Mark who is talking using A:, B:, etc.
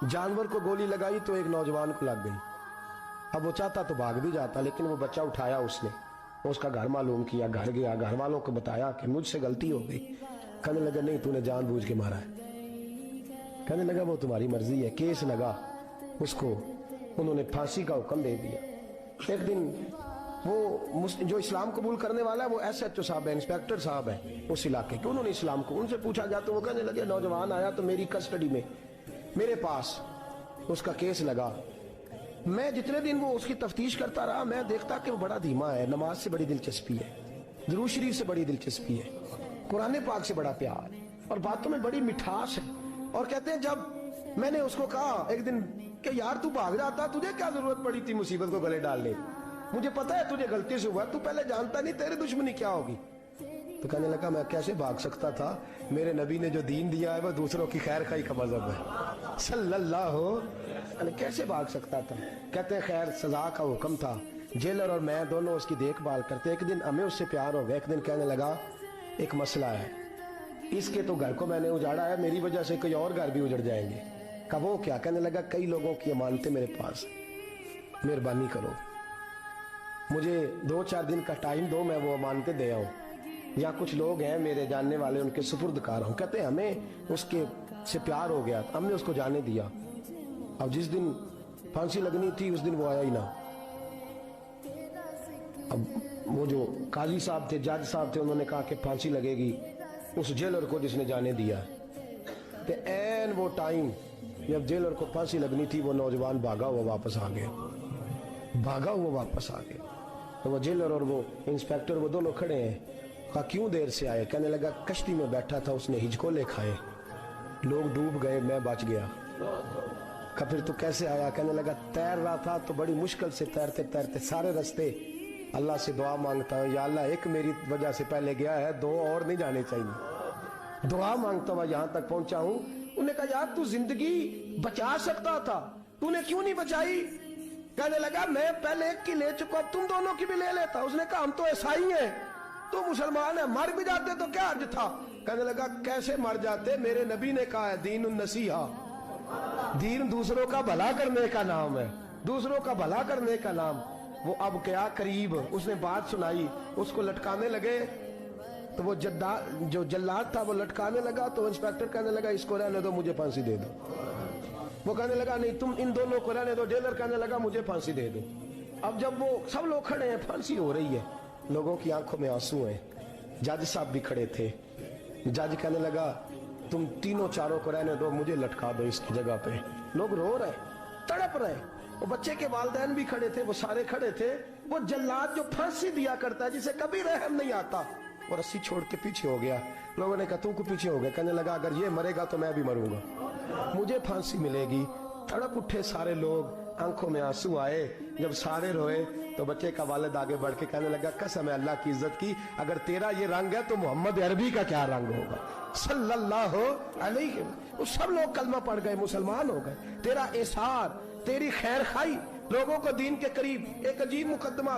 A: जानवर को गोली लगाई तो एक नौजवान को लग गई। अब वो चाहता तो भाग भी जाता, लेकिन वो बच्चा उठाया उसने, उसका घर मालूम किया, घर गया, घर वालों को बताया कि मुझसे गलती हो गई। कहने लगा नहीं, तूने जानबूझ के मारा है। कहने लगा वो तुम्हारी मर्जी है। केस लगा, उसको उन्होंने फांसी का हुक्म दे दिया। एक दिन वो जो इस्लाम कबूल करने वाला है वो SHO साहब है, इंस्पेक्टर साहब है उस इलाके के, उन्होंने इस्लाम को उनसे पूछा गया तो वो कहने लगे नौजवान आया तो मेरी कस्टडी में मेरे पास उसका केस लगा। मैं जितने दिन वो उसकी तफ्तीश करता रहा मैं देखता कि वो बड़ा धीमा है, नमाज से बड़ी दिलचस्पी है, दुरूद शरीफ से बड़ी दिलचस्पी है, कुरान पाक से बड़ा प्यार और बातों में बड़ी मिठास है। और कहते हैं जब मैंने उसको कहा एक दिन कि यार तू भाग जाता, तुझे क्या जरूरत पड़ी थी मुसीबत को गले डालने, मुझे पता है तुझे गलती से हुआ, तू पहले जानता नहीं तेरी दुश्मनी क्या होगी। तो कहने लगा मैं कैसे भाग सकता था, मेरे नबी ने जो दीन दिया है वो दूसरों की खैर खाई का मजहब है सल्लल्लाहु, कैसे भाग सकता था। कहते हैं खैर सजा का हुक्म था, जेलर और मैं दोनों उसकी देखभाल करते। एक दिन हमें उससे प्यार हो गया, एक दिन कहने लगा एक मसला है, इसके तो घर को मैंने उजाड़ा है, मेरी वजह से कोई और घर भी उजड़ जाएंगे। कब वो क्या? कहने लगा कई लोगों की अमानतें मेरे पास, मेहरबानी करो मुझे 2-4 दिन का टाइम दो, मैं वो अमानतें दे आऊं, या कुछ लोग हैं मेरे जानने वाले उनके सुपुर्दकार हूं। कहते हैं हमें उसके से प्यार हो गया, हमने उसको जाने दिया। अब जिस दिन फांसी लगनी थी उस दिन वो आया ही ना। अब वो जो काजी साहब थे, जज साहब थे, उन्होंने कहा कि फांसी लगेगी उस जेलर को जिसने जाने दिया। तो एन वो टाइम जब जेलर को फांसी लगनी थी वो नौजवान भागा हुआ वापस आ गया, भागा हुआ वापस आ गया। तो वो जेलर और वो इंस्पेक्टर वो दोनों खड़े हैं। कहा क्यों देर से आए? कहने लगा कश्ती में बैठा था, उसने हिचकोले खाए, लोग डूब गए, मैं बच गया। कहा फिर तू कैसे आया? कहने लगा तैर रहा था तो बड़ी मुश्किल से तैरते तैरते सारे रास्ते अल्लाह से दुआ मांगता हूँ, या अल्लाह एक मेरी वजह से पहले गया है, 2 और नहीं जाने चाहिए, दुआ मांगता हुआ यहाँ तक पहुंचा हूँ। उन्होंने कहा यार तू जिंदगी बचा सकता था, तूने क्यों नहीं बचाई? कहने लगा मैं पहले एक की ले चुका, तुम दोनों की भी ले लेता। उसने कहा हम तो ईसाई हैं, तू मुसलमान है, मर भी जाते तो क्या अर्ज था? कहने लगा कैसे मर जाते, मेरे नबी ने कहा है दीन नसीहा, दीन दूसरों का भला करने का नाम है, दूसरों का भला करने का नाम। वो अब क्या करीब उसने बात सुनाई, उसको लटकाने लगे तो वो जो जल्लाद था वो लटकाने लगा, तो इंस्पेक्टर कहने लगा इसको रहने दो, मुझे फांसी दे दो। वो कहने लगा नहीं तुम इन दोनों को रहने दो। जेलर कहने लगा मुझे फांसी दे दो। अब जब वो सब लोग खड़े हैं, फांसी हो रही है, लोगों की आंखों में आंसू हैं, जज साहब भी खड़े थे। जज कहने लगा तुम तीनों चारों को रहने दो, मुझे लटका दो इसकी जगह पे। लोग रो रहे, तड़प रहे, वो बच्चे के वालिदैन भी खड़े थे, वो सारे खड़े थे। वो जल्लाद जो फांसी दिया करता है जिसे कभी रहम नहीं आता, वो रस्सी छोड़ के पीछे हो गया। लोगों ने कहा तू को पीछे हो गया? कहने लगा अगर ये मरेगा तो मैं भी मरूंगा, मुझे फांसी मिलेगी। तड़प उठे सारे लोग, आंखों में आंसू आए। जब सारे रोए तो बच्चे का वालिद आगे बढ़ के कहने लगा कसम है अल्लाह की इज्जत की, अगर तेरा ये रंग है तो मोहम्मद अरबी का क्या रंग होगा सल्लल्लाहु अलैहि। वो सब लोग कलमा पढ़ गए, मुसलमान हो गए। तेरा एसार, तेरी खैर खाई, लोगों को दीन के करीब, एक अजीब मुकदमा